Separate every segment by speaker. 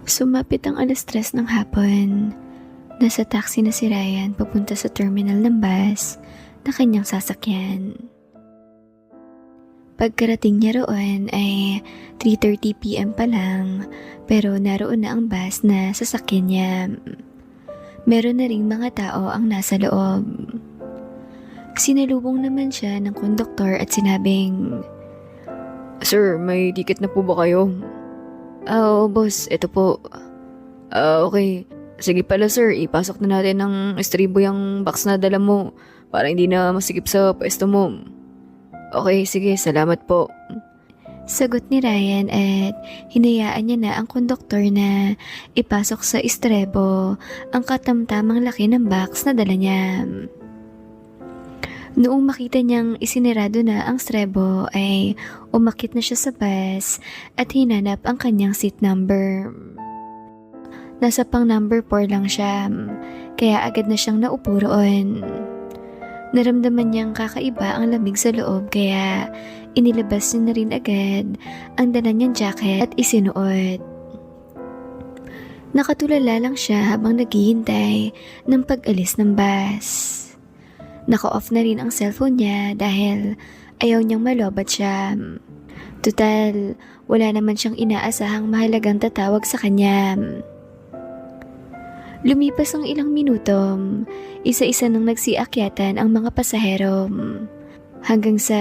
Speaker 1: Sumapit ang 3:00 ng hapon. Nasa taxi na si Ryan papunta sa terminal ng bus na kanyang sasakyan. Pagkarating niya roon ay 3:30 PM pa lang, pero naroon na ang bus na sasakyan niya. Meron na ring mga tao ang nasa loob. Sinalubong naman siya ng konduktor at sinabing,
Speaker 2: Sir, may ticket na po ba kayo?
Speaker 1: "Oh, boss, ito po."
Speaker 2: Okay. Sige pala sir, ipasok na natin ng estribo yung box na dala mo para hindi na masikip sa pwesto mo. Okay, sige, salamat po.
Speaker 1: Sagot ni Ryan at hinayaan niya na ang konduktor na ipasok sa estrebo ang katamtamang laki ng box na dala niya. Noong makita niyang isinirado na ang estrebo ay umakyat na siya sa bus at hinanap ang kanyang seat number. Nasa pang number 4 lang siya, kaya agad na siyang naupo roon. Naramdaman niyang kakaiba ang lamig sa loob kaya inilabas niya na rin agad ang dala niyang jacket at isinuot. Nakatulala lang siya habang naghihintay ng pag-alis ng bus. Naka-off na rin ang cellphone niya dahil ayaw niyang malobat siya. Tutal, wala naman siyang inaasahang mahalagang tatawag sa kanya. Lumipas ang ilang minuto, isa-isa nang nagsiakyatan ang mga pasahero. Hanggang sa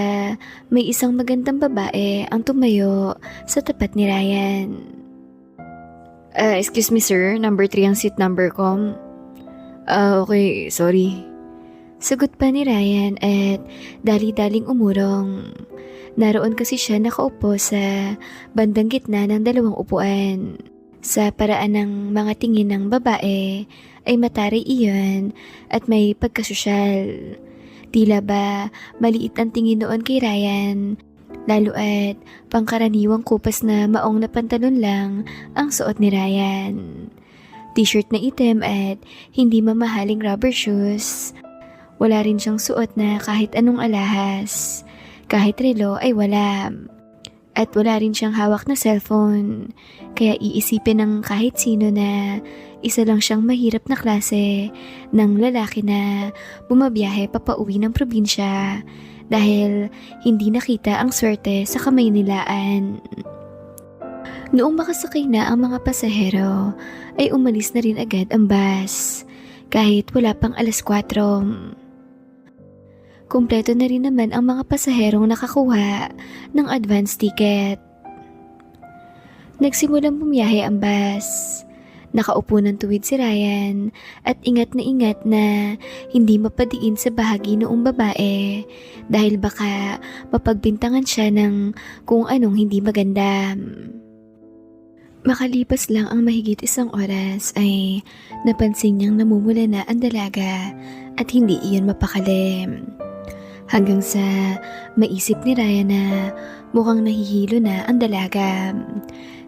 Speaker 1: may isang magandang babae ang tumayo sa tapat ni Ryan.
Speaker 2: Excuse me sir, number 3 ang seat number ko. Okay, sorry.
Speaker 1: Sagot pa ni Ryan at dali-daling umurong. Naroon kasi siya nakaupo sa bandang gitna ng dalawang upuan. Sa paraan ng mga tingin ng babae ay mataray iyon at may pagkasosyal. Tila ba maliit ang tingin noon kay Ryan, lalo at pangkaraniwang kupas na maong na pantalon lang ang suot ni Ryan. T-shirt na itim at hindi mamahaling rubber shoes. Wala rin siyang suot na kahit anong alahas. Kahit relo ay wala. At wala rin siyang hawak na cellphone. Kaya iisipin ng kahit sino na isa lang siyang mahirap na klase ng lalaki na bumabiyahe papauwi ng probinsya dahil hindi nakita ang swerte sa kamay nilaan. Noong makasakay na ang mga pasahero ay umalis na rin agad ang bus kahit wala pang 4:00. Kumpleto na rin naman ang mga pasaherong nakakuha ng advance ticket. Nagsimulang bumiyahe ang bus. Nakaupo ng tuwid si Ryan at ingat na hindi mapadiin sa bahagi noong babae dahil baka mapagbintangan siya ng kung anong hindi maganda. Makalipas lang ang mahigit 1 oras ay napansin niyang namumula na ang dalaga at hindi iyon mapakali. Hanggang sa maisip ni Ryan na mukhang nahihilo na ang dalaga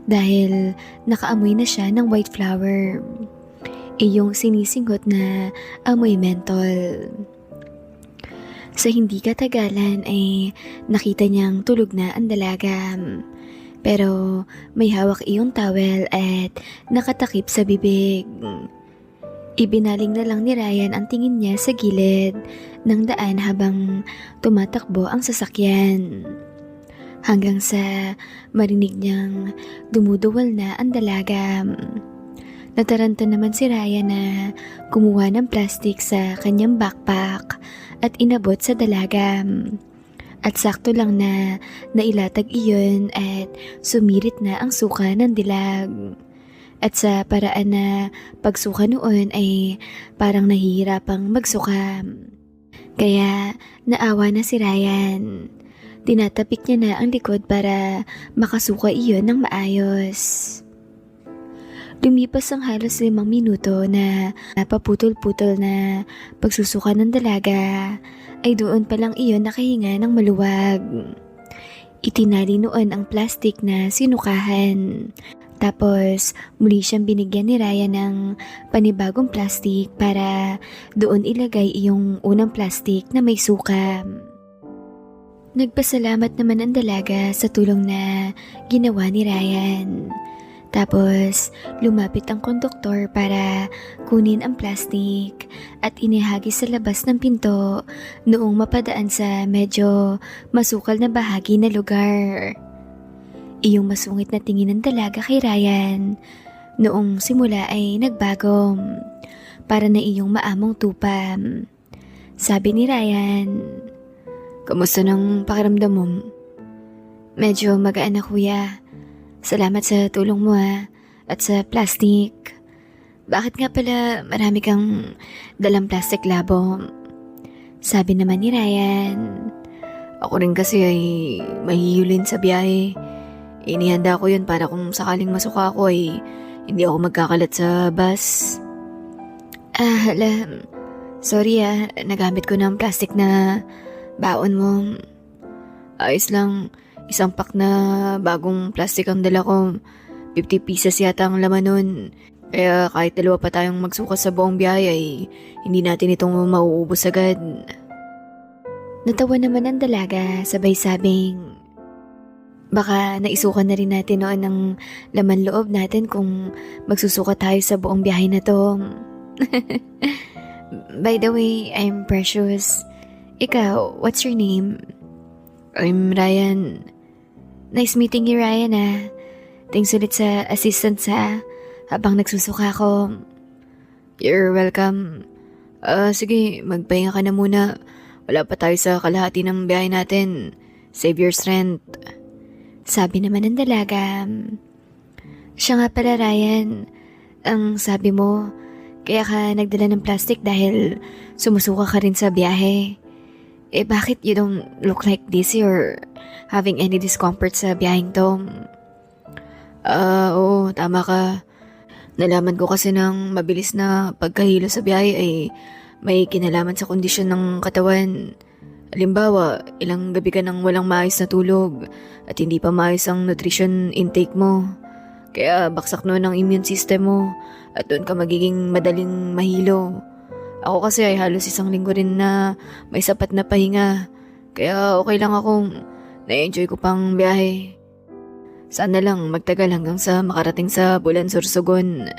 Speaker 1: dahil nakaamoy na siya ng white flower. Iyong sinisinghot na amoy mentol. Sa hindi katagalan ay nakita niyang tulog na ang dalaga. Pero may hawak iyong towel at nakatakip sa bibig. Ibinaling na lang ni Ryan ang tingin niya sa gilid ng daan habang tumatakbo ang sasakyan. Hanggang sa marinig niyang dumuduwal na ang dalaga. Nataranta naman si Ryan na kumuha ng plastic sa kanyang backpack at inabot sa dalaga. At sakto lang na nailatag iyon at sumirit na ang suka ng dilag. At sa paraan na pagsuka noon ay parang nahihirapang magsuka. Kaya naawa na si Ryan. Tinatapik niya na ang likod para makasuka iyon ng maayos. Lumipas ang halos 5 minuto na napaputol-putol na pagsusuka ng dalaga ay doon pa lang iyon nakahinga ng maluwag. Itinali noon ang plastic na sinukahan. Tapos muli siyang binigyan ni Ryan ng panibagong plastic para doon ilagay iyong unang plastic na may suka. Nagpasalamat naman ang dalaga sa tulong na ginawa ni Ryan. Tapos lumapit ang konduktor para kunin ang plastic at inihagi sa labas ng pinto noong mapadaan sa medyo masukal na bahagi na lugar. Iyong masungit na tingin ng dalaga kay Ryan noong simula ay nagbago para na iyong maamong tupam. Sabi ni Ryan,
Speaker 2: Kamusta ng pakiramdam mo?
Speaker 1: "Medyo magaan na kuya. Salamat sa tulong mo at sa plastic. Bakit nga pala marami kang dalang plastic labo?" Sabi naman ni Ryan.
Speaker 2: Ako rin kasi ay mahihilin sa biyahe. Inihanda ko yun para kung sakaling masuka ako ay hindi ako magkakalat sa bus.
Speaker 1: Hala, sorry nagamit ko ng plastic na baon mo.
Speaker 2: Ayos lang, isang pack na bagong plastic ang dala ko. 50 pieces yata ang laman nun. Kaya kahit dalawa pa tayong magsukas sa buong biyahe ay hindi natin itong mauubos agad.
Speaker 1: Natawa naman ang dalaga sabay sabing, "Baka naisukan na rin natin noon ang laman loob natin kung magsusuka tayo sa buong biyahe na to." By the way, I'm Precious. Ikaw, what's your name?
Speaker 2: I'm Ryan.
Speaker 1: Nice meeting you, Ryan Thanks ulit sa assistance habang nagsusuka ko.
Speaker 2: You're welcome. Sige, magpahinga ka na muna. Wala pa tayo sa kalahati ng biyahe natin. Save your strength.
Speaker 1: Sabi naman ng dalaga. Siya nga pala, Ryan. Ang sabi mo, kaya ka nagdala ng plastic dahil sumusuka ka rin sa biyahe. Bakit you don't look like dizzy or having any discomfort sa biyaheng to?
Speaker 2: Oo, tama ka. Nalaman ko kasi ng mabilis na pagkahilo sa biyahe ay may kinalaman sa kondisyon ng katawan. Halimbawa, ilang gabi ka nang walang maayos na tulog at hindi pa maayos ang nutrition intake mo. Kaya baksak noon ang immune system mo at doon ka magiging madaling mahilo. Ako kasi ay halos isang linggo rin na may sapat na pahinga. Kaya okay lang akong na-enjoy ko pang biyahe. Sana lang magtagal hanggang sa makarating sa Bulan Sorsogon.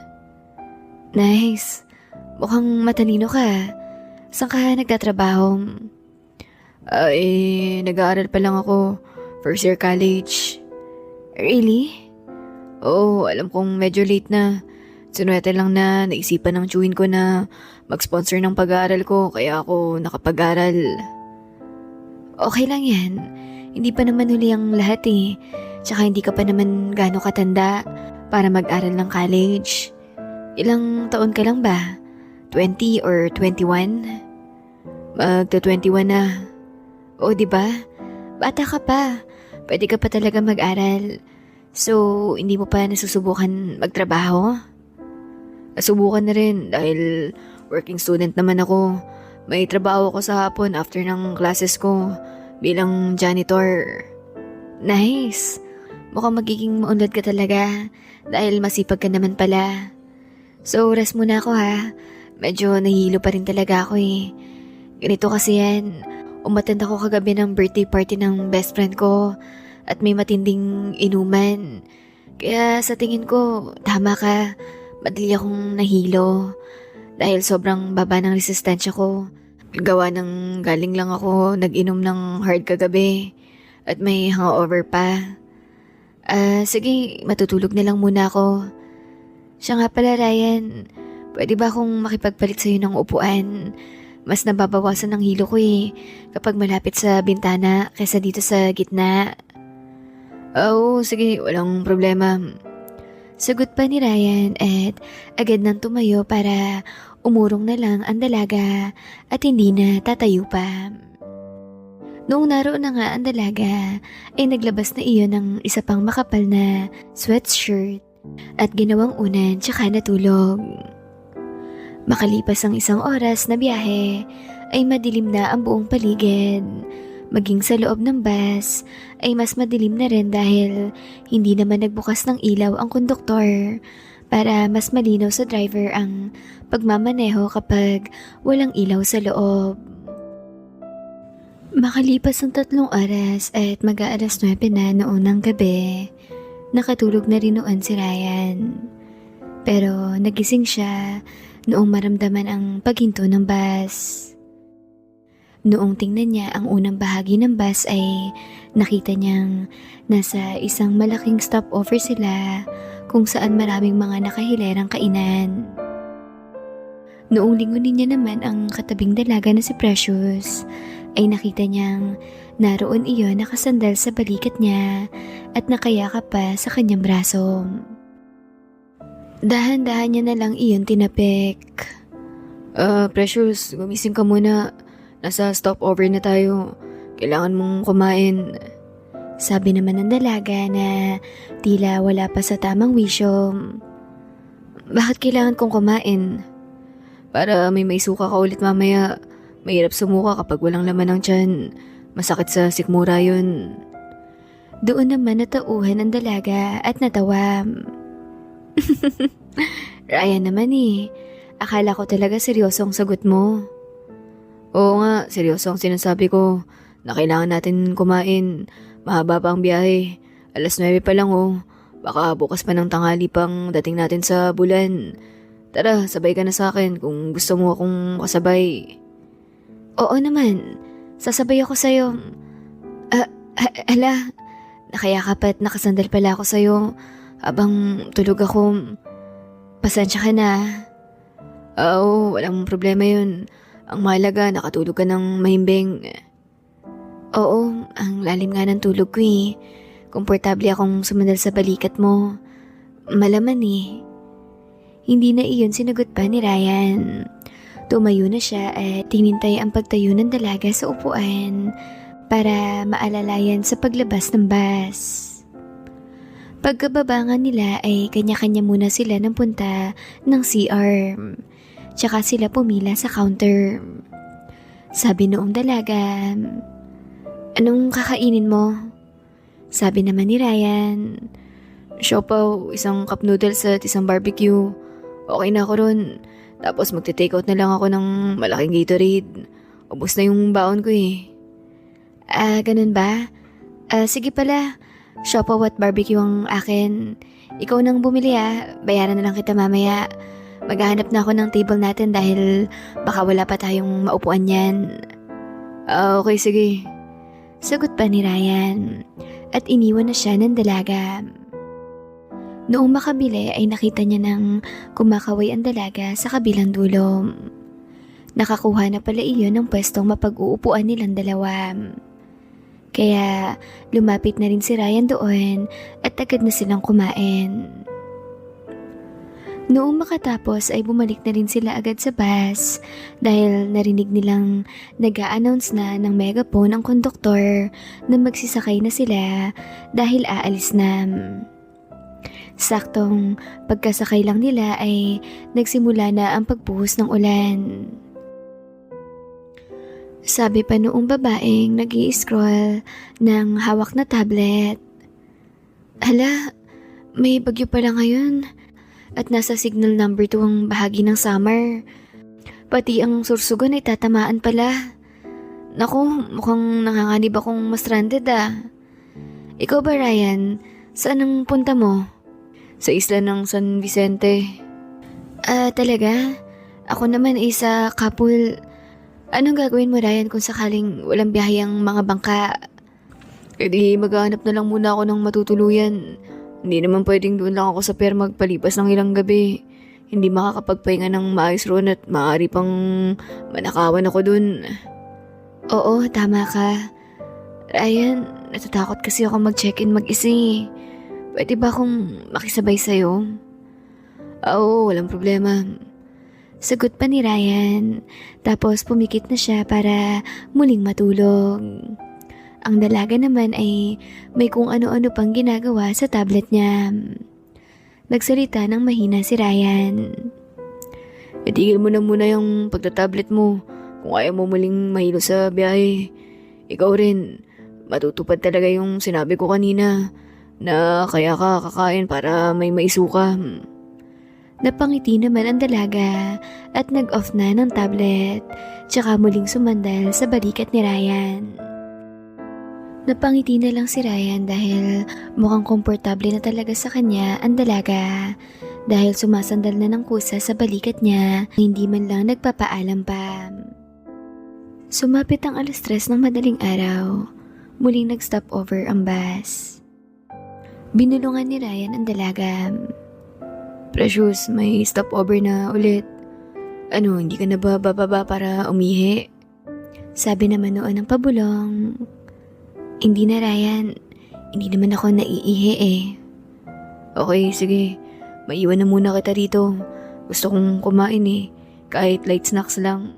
Speaker 1: Nice. Mukhang matalino ka. Saan ka nagtatrabaho?
Speaker 2: Nag-aaral pa lang ako. First year college.
Speaker 1: Really?
Speaker 2: Oo, alam kong medyo late na. Sinuwerte lang na naisipan ng tiyuhin ko na mag-sponsor ng pag-aaral ko kaya ako nakapag-aral.
Speaker 1: Okay lang yan. Hindi pa naman huli ang lahat Tsaka hindi ka pa naman gaano katanda para mag-aral ng college. Ilang taon ka lang ba? 20 or 21?
Speaker 2: Magta-21 na.
Speaker 1: O diba? Bata ka pa. Pwede ka pa talaga mag-aral. So, hindi mo pa nasusubukan magtrabaho?
Speaker 2: Nasubukan na rin dahil working student naman ako. May trabaho ko sa hapon after ng classes ko bilang janitor.
Speaker 1: Nice! Mukhang magiging maunlad ka talaga dahil masipag ka naman pala. So, rest muna ako Medyo nahihilo pa rin talaga ako Ganito kasi yan. Umattend ako kagabi ng birthday party ng best friend ko at may matinding inuman. Kaya sa tingin ko, tama ka. Madali akong nahilo dahil sobrang baba ng resistensya ko.
Speaker 2: Gawa ng galing lang ako nag-inom ng hard kagabi at may hangover pa.
Speaker 1: Sige, matutulog na lang muna ako. Siya nga pala, Ryan. Pwede ba akong makipagpalit sa'yo ng upuan? Mas nababawasan ng hilo ko kapag malapit sa bintana kaysa dito sa gitna.
Speaker 2: Oo, sige, walang problema.
Speaker 1: Sagot pa ni Ryan at agad nang tumayo para umurong na lang ang dalaga at hindi na tatayo pa. Noong naroon na nga ang dalaga ay naglabas na iyon ng isa pang makapal na sweatshirt at ginawang unan tsaka natulog. Makalipas ang isang oras na biyahe ay madilim na ang buong paligid. Maging sa loob ng bus ay mas madilim na rin dahil hindi naman nagbukas ng ilaw ang konduktor para mas malinaw sa driver ang pagmamaneho kapag walang ilaw sa loob. Makalipas ang 3 oras at mag-aalas 9 na noon ng gabi, nakatulog na rin noon si Ryan. Pero nagising siya noong maramdaman ang paghinto ng bus. Noong tingnan niya ang unang bahagi ng bus ay nakita niyang nasa isang malaking stopover sila kung saan maraming mga nakahilerang kainan. Noong lingunin niya naman ang katabing dalaga na si Precious ay nakita niyang naroon iyon nakasandal sa balikat niya at nakayakap pa sa kanyang braso. Dahan-dahan niya na lang iyon tinapik.
Speaker 2: Precious, gumising ka muna. Nasa stopover na tayo. Kailangan mong kumain.
Speaker 1: Sabi naman ng dalaga na tila wala pa sa tamang wisyo.
Speaker 2: Bakit kailangan kong kumain? Para may maisuka ka ulit mamaya. Mahirap sumuka kapag walang laman ng tiyan. Masakit sa sikmura yun.
Speaker 1: Doon naman natauhan ang dalaga at natawa.
Speaker 2: Ryan naman akala ko talaga seryosong sagot mo. Oo nga, seryoso ang sinasabi ko na kailangan natin kumain. Mahaba pa ang biyahe. 9:00 pa lang Baka bukas pa ng tanghali pang dating natin sa bulan. Tara, sabay ka na sa akin kung gusto mo akong kasabay.
Speaker 1: Oo naman, sasabay ako sa'yo. Nakayakap at nakasandal pala ako sa'yo habang tulog ako. Pasensya ka na.
Speaker 2: Oo, walang problema yun. Ang mahalaga, nakatulog ka ng mahimbing.
Speaker 1: Oo, ang lalim nga ng tulog ko Komportable akong sumandal sa balikat mo. Malaman Hindi na iyon sinagot pa ni Ryan. Tumayo na siya at tinintay ang pagtayo ng dalaga sa upuan para maalalayan sa paglabas ng bus. Pagkababangan nila ay kanya-kanya muna sila ng punta ng CR. Tsaka sila pumila sa counter. Sabi noong dalaga, "Anong kakainin mo?" Sabi naman ni Ryan,
Speaker 2: Siopaw, isang cup noodles at isang barbecue. Okay na ako ron. Tapos magte-take out na lang ako ng malaking Gatorade. Ubus na yung baon ko
Speaker 1: Ganun ba? Sige pala, siopaw at barbecue ang akin. Ikaw nang bumili bayaran na lang kita mamaya. Maghahanap na ako ng table natin dahil baka wala pa tayong maupuan yan.
Speaker 2: Okay, sige.
Speaker 1: Sagot pa ni Ryan at iniwan na siya ng dalaga. Noong makabili ay nakita niya ng kumakaway ang dalaga sa kabilang dulo. Nakakuha na pala iyon ng pwestong mapag-uupuan nilang dalawa. Kaya lumapit na rin si Ryan doon at agad na silang kumain. Noong makatapos ay bumalik na rin sila agad sa bus dahil narinig nilang nag-a-announce na ng megaphone ang konduktor na magsisakay na sila dahil aalis na. Saktong pagkasakay lang nila ay nagsimula na ang pagbuhos ng ulan. Sabi pa noong babaeng nag-i-scroll ng hawak na tablet, "Hala, may bagyo pala ngayon. At nasa signal number 2 ang bahagi ng summer. Pati ang Sursugon ay tatamaan pala. Naku, mukhang nanganganib akong ma-stranded Ikaw ba, Ryan? Saan ang punta mo?"
Speaker 2: Sa isla ng San Vicente.
Speaker 1: Talaga? Ako naman ay sa Kapul. Anong gagawin mo, Ryan, kung sakaling walang biyahe ang mga bangka?
Speaker 2: E di maghahanap na lang muna ako ng matutuluyan. Hindi naman pwedeng doon lang ako sa pier magpalipas ng ilang gabi. Hindi makakapagpahinga ng maayos roon at maaari pang manakawan ako doon.
Speaker 1: Oo, tama ka. Ryan, natatakot kasi ako mag-check-in mag-isa Pwede ba akong makisabay sa'yo?
Speaker 2: Oo, walang problema.
Speaker 1: Sagot pa ni Ryan, tapos pumikit na siya para muling matulog. Ang dalaga naman ay may kung ano-ano pang ginagawa sa tablet niya. Nagsalita ng mahina si Ryan.
Speaker 2: Itigil mo na muna yung pagtatablet mo kung ayaw mo muling mahilo sa biyahe. Ikaw rin, matutupad talaga yung sinabi ko kanina na kaya ka kakain para may maisuka.
Speaker 1: Napangiti naman ang dalaga at nag-off na ng tablet tsaka muling sumandal sa balikat ni Ryan. Napangiti na lang si Ryan dahil mukhang komportable na talaga sa kanya ang dalaga. Dahil sumasandal na ng kusa sa balikat niya, hindi man lang nagpapaalam pa. Sumapit ang 3:00 ng madaling araw. Muling nag-stop over ang bus. Binulungan ni Ryan ang dalaga.
Speaker 2: Precious, may stopover na ulit. Ano, hindi ka na ba bababa para umihi?
Speaker 1: Sabi naman noon ng pabulong. Hindi na, Ryan. Hindi naman ako naiihi eh.
Speaker 2: Okay, sige. Maiwan na muna kita rito. Gusto kong kumain eh. Kahit light snacks lang.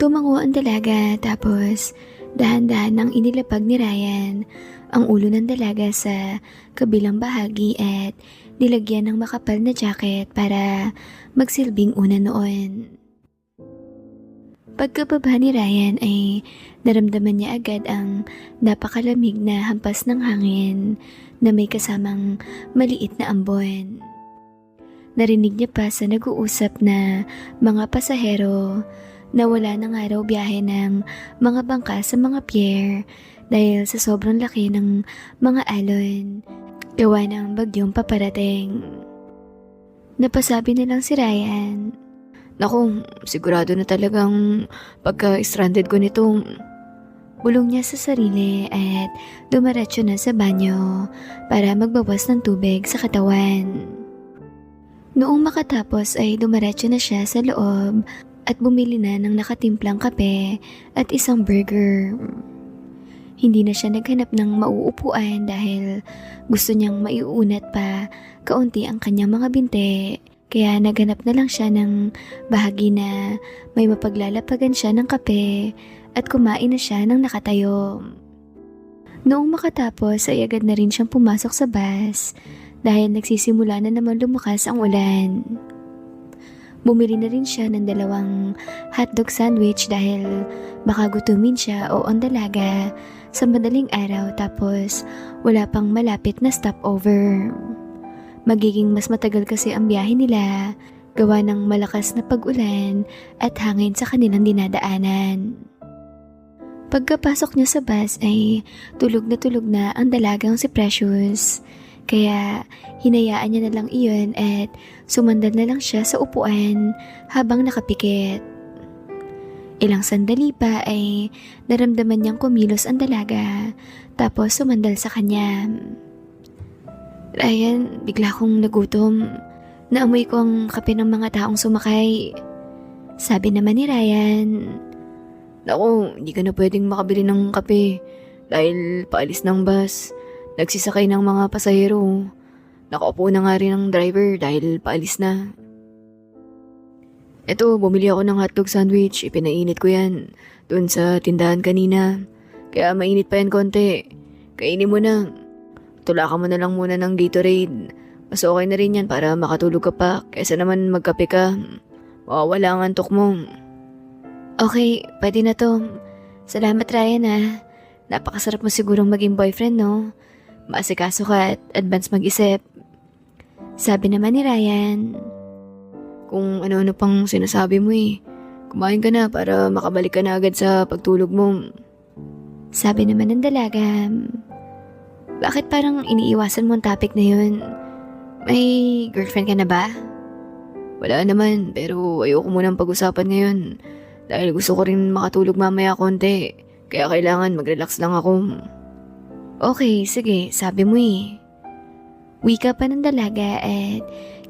Speaker 1: Tumango ang dalaga tapos dahan-dahan nang inilapag ni Ryan ang ulo ng dalaga sa kabilang bahagi at nilagyan ng makapal na jacket para magsilbing una noon. Pagkababa ni Ryan ay naramdaman niya agad ang napakalamig na hampas ng hangin na may kasamang maliit na ambon. Narinig niya pa sa nag-uusap na mga pasahero na wala na nga raw biyahe ng mga bangka sa mga pier dahil sa sobrang laki ng mga alon gawa ng bagyong paparating. Napasabi na lang si Ryan.
Speaker 2: Naku, sigurado na talagang pagka-stranded ko nito.
Speaker 1: Bulong niya sa sarili at dumiretso na sa banyo para magbawas ng tubig sa katawan. Noong makatapos ay dumiretso na siya sa loob at bumili na ng nakatimplang kape at isang burger. Hindi na siya naghanap ng mauupuan dahil gusto niyang maiunat pa kaunti ang kanyang mga binte. Kaya naghanap na lang siya ng bahagi na may mapaglalapagan siya ng kape at kumain na siya ng nakatayo. Noong makatapos ay agad na rin siyang pumasok sa bus dahil nagsisimula na naman lumakas ang ulan. Bumili na rin siya ng 2 hotdog sandwich dahil baka gutumin siya o ang dalaga sa madaling araw tapos wala pang malapit na stopover. Magiging mas matagal kasi ang biyahe nila gawa ng malakas na pag-ulan at hangin sa kanilang dinadaanan. Pagkapasok niya sa bus ay tulog na ang dalagang si Precious. Kaya hinayaan niya na lang iyon at sumandal na lang siya sa upuan habang nakapikit. Ilang sandali pa ay naramdaman niyang kumilos ang dalaga tapos sumandal sa kanya. Ryan, bigla akong nagutom. Naamoy ko ang kape ng mga taong sumakay. Sabi naman ni Ryan.
Speaker 2: Naku, hindi ka na pwedeng makabili ng kape dahil paalis ng bus. Nagsisakay ng mga pasahero. Nakaupo na nga rin ang driver dahil paalis na. Eto, bumili ako ng hotdog sandwich. Ipinainit ko yan doon sa tindahan kanina. Kaya mainit pa yan konti. Kainin mo na. Tulakan mo na lang muna ng Gatorade. Mas okay na rin yan para makatulog ka pa kaysa naman magkape ka. Mawawala ang antok mo.
Speaker 1: Okay, pwede na to. Salamat Ryan ah. Napakasarap mo sigurong maging boyfriend no? Maasikaso ka at advance mag-isip. Sabi naman ni Ryan.
Speaker 2: Kung ano-ano pang sinasabi mo eh. Kumain ka na para makabalik ka na agad sa pagtulog mo.
Speaker 1: Sabi naman ng dalaga. Bakit parang iniiwasan mo ang topic na yun? May girlfriend ka na ba?
Speaker 2: Wala naman, pero ayoko munang pag-usapan ngayon. Dahil gusto ko rin makatulog mamaya konti. Kaya kailangan mag-relax lang ako.
Speaker 1: Okay, sige, sabi mo eh. Wika pa ng dalaga at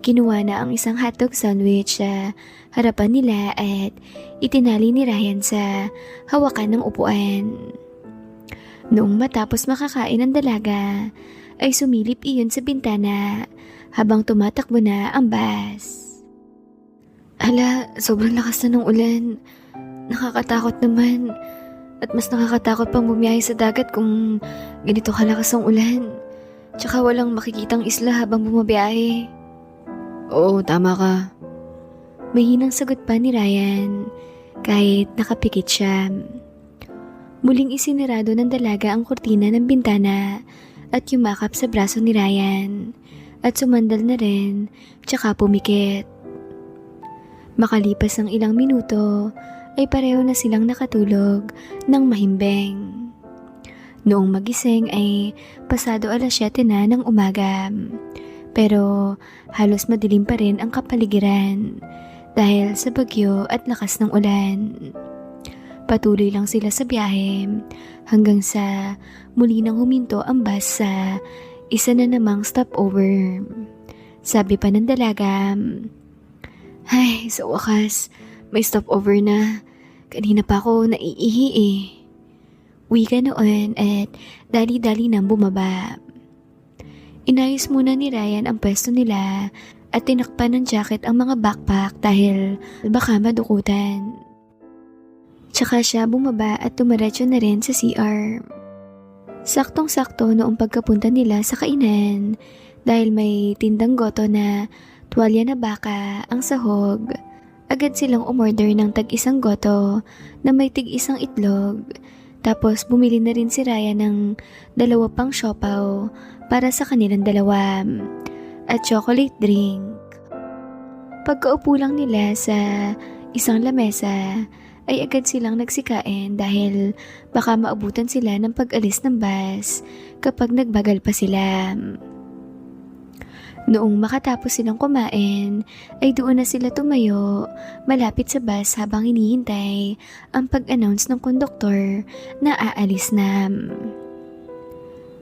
Speaker 1: kinuha na ang isang hotdog sandwich sa harapan nila at itinali ni Ryan sa hawakan ng upuan. Noong matapos makakain ng dalaga, ay sumilip iyon sa bintana habang tumatakbo na ang bus. Ala, sobrang lakas na ng ulan. Nakakatakot naman. At mas nakakatakot pang bumiyahe sa dagat kung ganito kalakas ang ulan. Tsaka walang makikitang isla habang bumabiyahe.
Speaker 2: Oo, tama ka.
Speaker 1: Mahinang sagot pa ni Ryan kahit nakapikit siya. Muling isinirado ng dalaga ang kurtina ng bintana at yumakap sa braso ni Ryan at sumandal na rin tsaka pumikit. Makalipas ang ilang minuto ay pareho na silang nakatulog ng mahimbing. Noong magising ay pasado 7:00 na ng umaga. Pero halos madilim pa rin ang kapaligiran dahil sa bagyo at lakas ng ulan. Patuloy lang sila sa biyahe hanggang sa muli nang huminto ang bus sa isa na namang stopover. Sabi pa ng dalaga, "Ay, sa wakas, may stopover na. Kanina pa ako naiihi eh." Wika noon at dali-dali nang bumaba. Inayos muna ni Ryan ang pwesto nila at tinakpan ng jacket ang mga backpack dahil baka madukutan. Tsaka siya bumaba at tumiretso na rin sa CR. Saktong-sakto noong pagkapunta nila sa kainan dahil may tindang goto na tuwalya na baka ang sahog. Agad silang umorder ng tag-isang goto na may tig-isang itlog. Tapos bumili na rin si Ryan ng 2 pang siopaw para sa kanilang 2 at chocolate drink. Pagkaupo lang nila sa isang lamesa ay agad silang nagsikain dahil baka maabutan sila ng pag-alis ng bus kapag nagbagal pa sila. Noong makatapos silang kumain, ay doon na sila tumayo malapit sa bus habang hinihintay ang pag-announce ng konduktor na aalis na.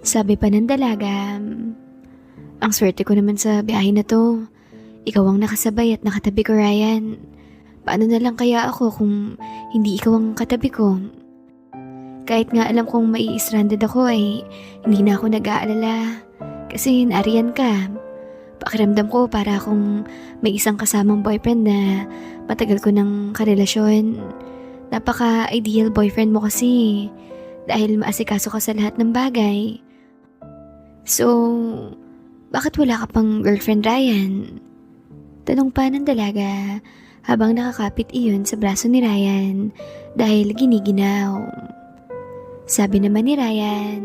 Speaker 1: Sabi pa ng dalaga, "Ang swerte ko naman sa biyahe na to. Ikaw ang nakasabay at nakatabi ko, Ryan. Paano na lang kaya ako kung hindi ikaw ang katabi ko? Kahit nga alam kong mai-stranded ako ay hindi na ako nag-aalala kasi nariyan ka. Pakiramdam ko para akong may isang kasamang boyfriend na matagal ko ng karelasyon. Napaka-ideal boyfriend mo kasi dahil maasikaso ka sa lahat ng bagay. So, bakit wala ka pang girlfriend, Ryan?" Tanong pa ng dalaga habang nakakapit iyon sa braso ni Ryan dahil giniginaw. Sabi naman ni Ryan,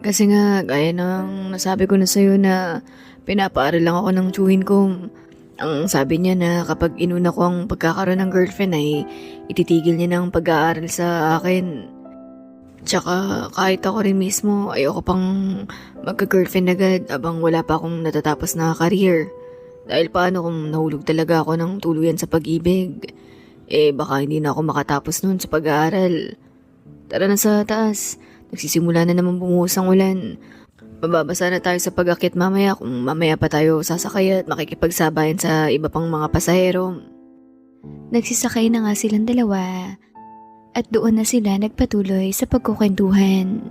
Speaker 2: Kasi nga, gaya ng nasabi ko na sa'yo na pinapaaral lang ako ng tsuhin ko. Ang sabi niya na kapag inuna ko ang pagkakaroon ng girlfriend ay ititigil niya ng pag-aaral sa akin. Tsaka kahit ako rin mismo, ayoko pang magka-girlfriend agad abang wala pa akong natatapos na career. Dahil paano kung nahulog talaga ako ng tuluyan sa pag-ibig? Baka hindi na ako makatapos nun sa pag-aaral. Tara na sa taas. Nagsisimula na naman bumuhos ang ulan. Mababasa na tayo sa pag-akit mamaya kung mamaya pa tayo sasakay at makikipagsabayan sa iba pang mga pasahero.
Speaker 1: Nagsisakay na nga silang dalawa at doon na sila nagpatuloy sa pagkukwentuhan.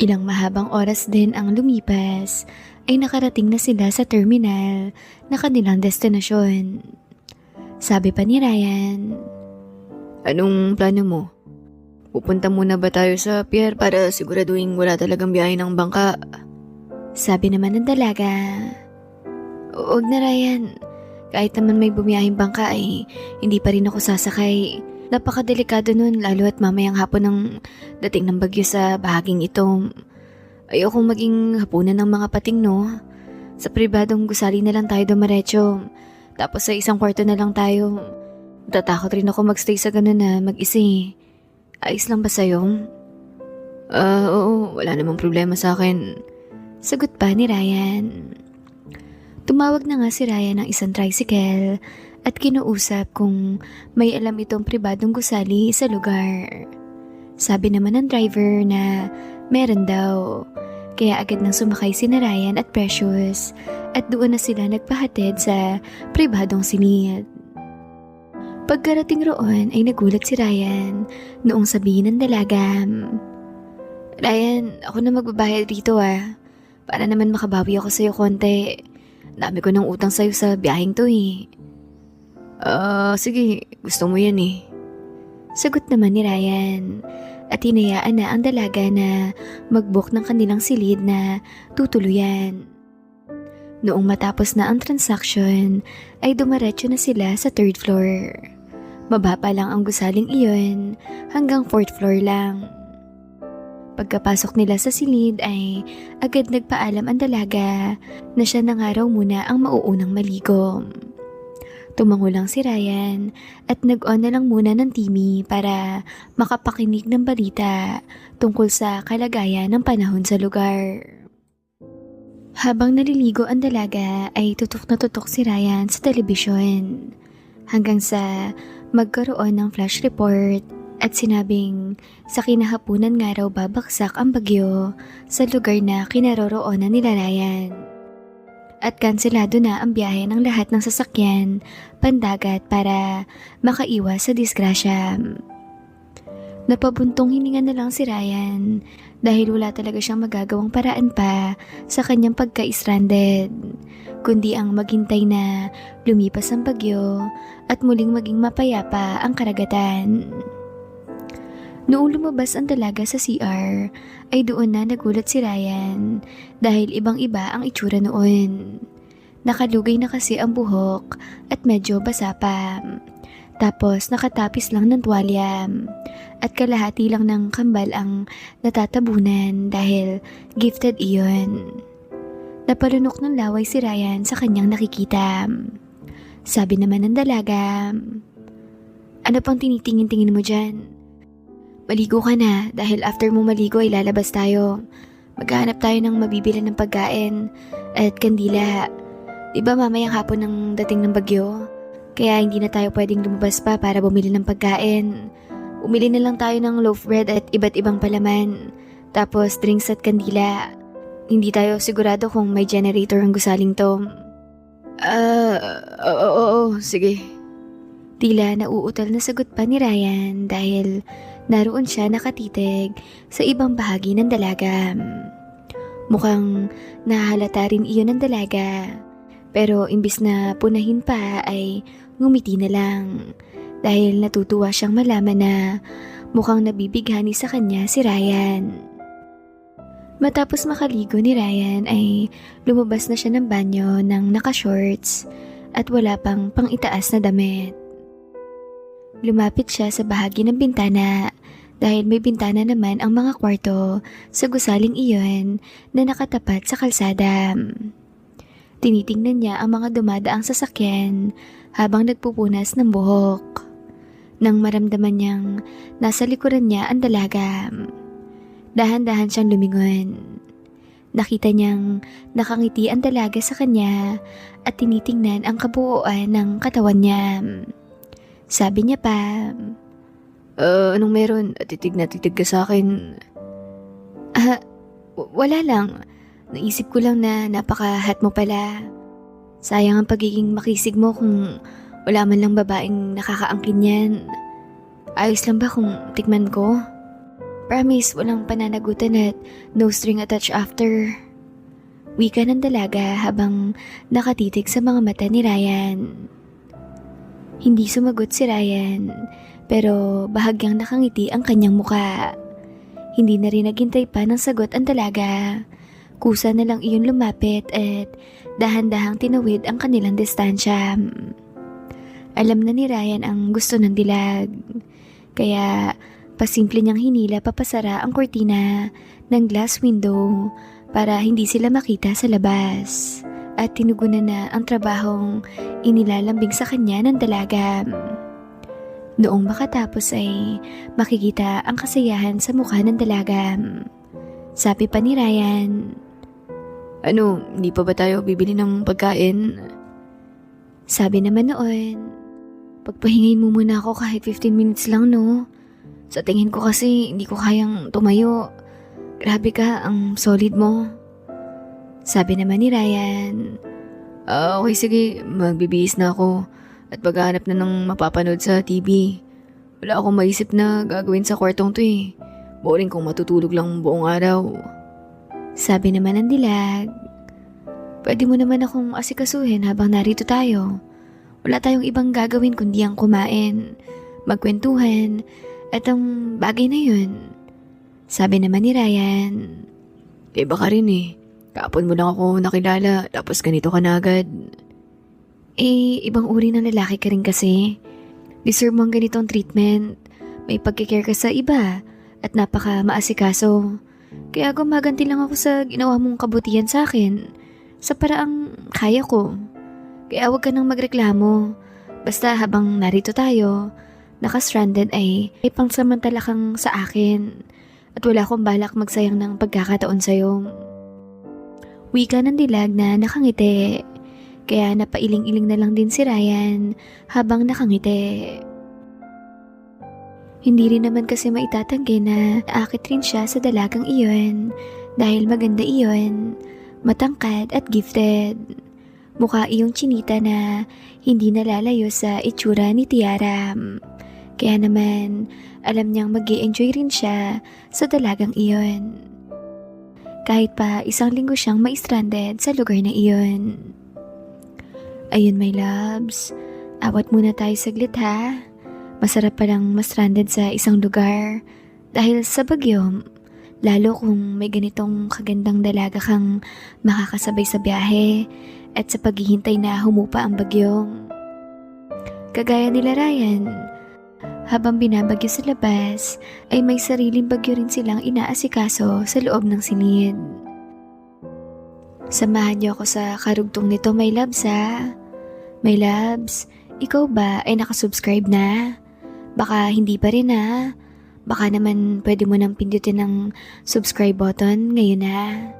Speaker 1: Ilang mahabang oras din ang lumipas ay nakarating na sila sa terminal na kanilang destinasyon. Sabi pa ni Ryan,
Speaker 2: Anong plano mo? Pupunta muna ba tayo sa pier para siguraduhin wala talagang biyahe ng bangka?
Speaker 1: Sabi naman ng dalaga, "Huwag na, Ryan. Kahit naman may bumiyahing bangka ay hindi pa rin ako sasakay. Napakadelikado nun lalo at mamayang hapon ng dating ng bagyo sa bahaging ito. Ayokong maging hapunan ng mga pating, no? Sa pribadong gusali na lang tayo dumiretso. Tapos sa isang kwarto na lang tayo. Natatakot rin ako magstay sa ganun na mag-isa eh. Ayos lang ba sa'yo?"
Speaker 2: Oo, wala namang problema sa akin.
Speaker 1: Sagot pa ni Ryan. Tumawag na nga si Ryan ng isang tricycle at kinuusap kung may alam itong pribadong gusali sa lugar. Sabi naman ng driver na meron daw. Kaya agad nang sumakay si Ryan at Precious at doon na sila nagpahatid sa pribadong silid. Pagkarating roon ay nagulat si Ryan noong sabihin ng dalaga, "Ryan, ako na magbabayad dito ah. Para naman makabawi ako sa'yo konti. Dami ko ng utang sa'yo sa biyaheng to eh."
Speaker 2: Sige, gusto mo yan eh.
Speaker 1: Sagot naman ni Ryan at hinayaan na ang dalaga na mag-book ng kanilang silid na tutuluyan. Noong matapos na ang transaction ay dumiretso na sila sa 3rd floor. Mababa lang ang gusaling iyon hanggang 4th floor lang. Pagkapasok nila sa silid ay agad nagpaalam ang dalaga na siya na nga raw muna ang mauunang maligo. Tumango lang si Ryan at nag-on na lang muna ng TV para makapakinig ng balita tungkol sa kalagayan ng panahon sa lugar. Habang naliligo ang dalaga ay tutok na tutok si Ryan sa telebisyon hanggang sa magkaroon ng flash report at sinabing sa kinahapunan nga raw babagsak ang bagyo sa lugar na kinaroroonan nila Ryan. At kanselado na ang biyahe ng lahat ng sasakyan pandagat para makaiwas sa disgrasya. Napabuntong hininga na lang si Ryan dahil wala talaga siyang magagawang paraan pa sa kanyang pagka-stranded, kundi ang maghintay na lumipas ang bagyo at muling maging mapayapa ang karagatan. Noong lumabas ang dalaga sa CR, ay doon na nagulat si Ryan dahil ibang-iba ang itsura noon. Nakalugay na kasi ang buhok at medyo basa pa. Tapos nakatapis lang ng tuwalya at kalahati lang ng kambal ang natatabunan dahil gifted iyon. Napalunok ng laway si Ryan sa kanyang nakikita. Sabi naman ng dalaga, "Ano pang tinitingin-tingin mo dyan? Maligo ka na dahil after mo maligo ay lalabas tayo. Maghahanap tayo ng mabibili ng pagkain at kandila. Diba mamayang hapon ng dating ng bagyo? Kaya hindi na tayo pwedeng lumabas pa para bumili ng pagkain. Umili na lang tayo ng loaf bread at iba't ibang palaman. Tapos drinks at kandila. Hindi tayo sigurado kung may generator ang gusaling to."
Speaker 2: Oo, sige.
Speaker 1: Tila nauutal na sagot pa ni Ryan dahil naroon siya nakatitig sa ibang bahagi ng dalaga. Mukhang nahalata rin iyon ng dalaga, pero imbis na punahin pa ay ngumiti na lang dahil natutuwa siyang malaman na mukhang nabibighani sa kanya si Ryan. Matapos makaligo ni Ryan ay lumabas na siya ng banyo ng naka-shorts at wala pang pang-itaas na damit. Lumapit siya sa bahagi ng bintana dahil may bintana naman ang mga kwarto sa gusaling iyon na nakatapat sa kalsada. Tinitingnan niya ang mga dumadaang sasakyan habang nagpupunas ng buhok. Nang maramdaman niyang nasa likuran niya ang dalaga, dahan-dahan siyang lumingon. Nakita niyang nakangiti ang dalaga sa kanya at tinitingnan ang kabuuan ng katawan niya. Sabi niya pa,
Speaker 2: Anong meron? Titig na titig ka sa akin.
Speaker 1: Wala lang. Naisip ko lang na napaka-hot mo pala. Sayang ang pagiging makisig mo kung wala man lang babaeng nakakaangkin yan. Ayos lang ba kung tikman ko? Promise, walang pananagutan at no string attached after. Wika ng dalaga habang nakatitig sa mga mata ni Ryan. Hindi sumagot si Ryan, pero bahagyang nakangiti ang kanyang muka. Hindi na rin naghintay pa ng sagot ang dalaga. Kusa na lang iyon lumapit at dahan-dahang tinawid ang kanilang distansya. Alam na ni Ryan ang gusto ng dilag, kaya pasimple niyang hinila papasara ang kortina ng glass window para hindi sila makita sa labas. At tinugunan na ang trabahong inilalambing sa kanya ng dalaga. Noong makatapos ay makikita ang kasiyahan sa mukha ng dalaga. Sabi pa ni Ryan,
Speaker 2: Ano, hindi pa ba tayo bibili ng pagkain?
Speaker 1: Sabi naman noon, "Pagpahingayin mo muna ako kahit 15 minutes lang, no? Sa tingin ko kasi hindi ko kayang tumayo. Grabe ka, ang solid mo." Sabi naman ni Ryan,
Speaker 2: Okay sige, magbibihis na ako at maghahanap na ng mapapanood sa TV. Wala akong maisip na gagawin sa kwartong to eh. Boring kung matutulog lang buong araw.
Speaker 1: Sabi naman ng dilag, "Pwede mo naman akong asikasuhin habang narito tayo. Wala tayong ibang gagawin kundi ang kumain, magkwentuhan, at ang bagay na yun." Sabi naman ni Ryan,
Speaker 2: Baka rin eh. Kapon mo lang ako nakilala tapos ganito ka na agad.
Speaker 1: Ibang uri ng lalaki ka rin kasi. Deserve mo ang ganitong treatment. May pagkikare ka sa iba at napaka maasikaso. Kaya gumaganti lang ako sa ginawa mong kabutihan sa akin sa paraang kaya ko. Kaya huwag ka nang magreklamo. Basta habang narito tayo, naka-stranded ay pangsamantala kang sa akin at wala akong balak magsayang ng pagkakataon sa'yo. Wika ng dilag na nakangiti, kaya napailing-iling na lang din si Ryan habang nakangiti. Hindi rin naman kasi maitatanggi na naakit rin siya sa dalagang iyon dahil maganda iyon, matangkad at gifted. Mukha iyong chinita na hindi nalalayo sa itsura ni Tiara. Kaya naman, alam niyang mag-i-enjoy rin siya sa dalagang iyon. Kahit pa isang linggo siyang ma-stranded sa lugar na iyon. Ayun my loves, awat muna tayo saglit ha. Masarap palang ma-stranded sa isang lugar dahil sa bagyo, lalo kung may ganitong kagandang dalaga kang makakasabay sa biyahe at sa paghihintay na humupa ang bagyong. Kagaya nila Ryan, habang binabagyo sa labas ay may sariling bagyo rin silang inaasikaso sa loob ng silid. Samahan niyo ako sa karugtong nito my loves ha. My loves, ikaw ba ay nakasubscribe na? Baka hindi pa rin ha. Baka naman pwede mo nang pindutin ng subscribe button ngayon ha.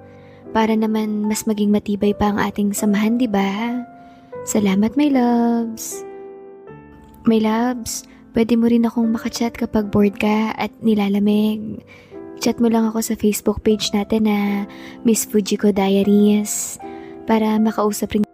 Speaker 1: Para naman mas maging matibay pa ang ating samahan, di ba? Salamat, my loves. My loves, pwede mo rin akong makachat kapag bored ka at nilalamig. Chat mo lang ako sa Facebook page natin na Miss Fujiko Diaries para makausap rin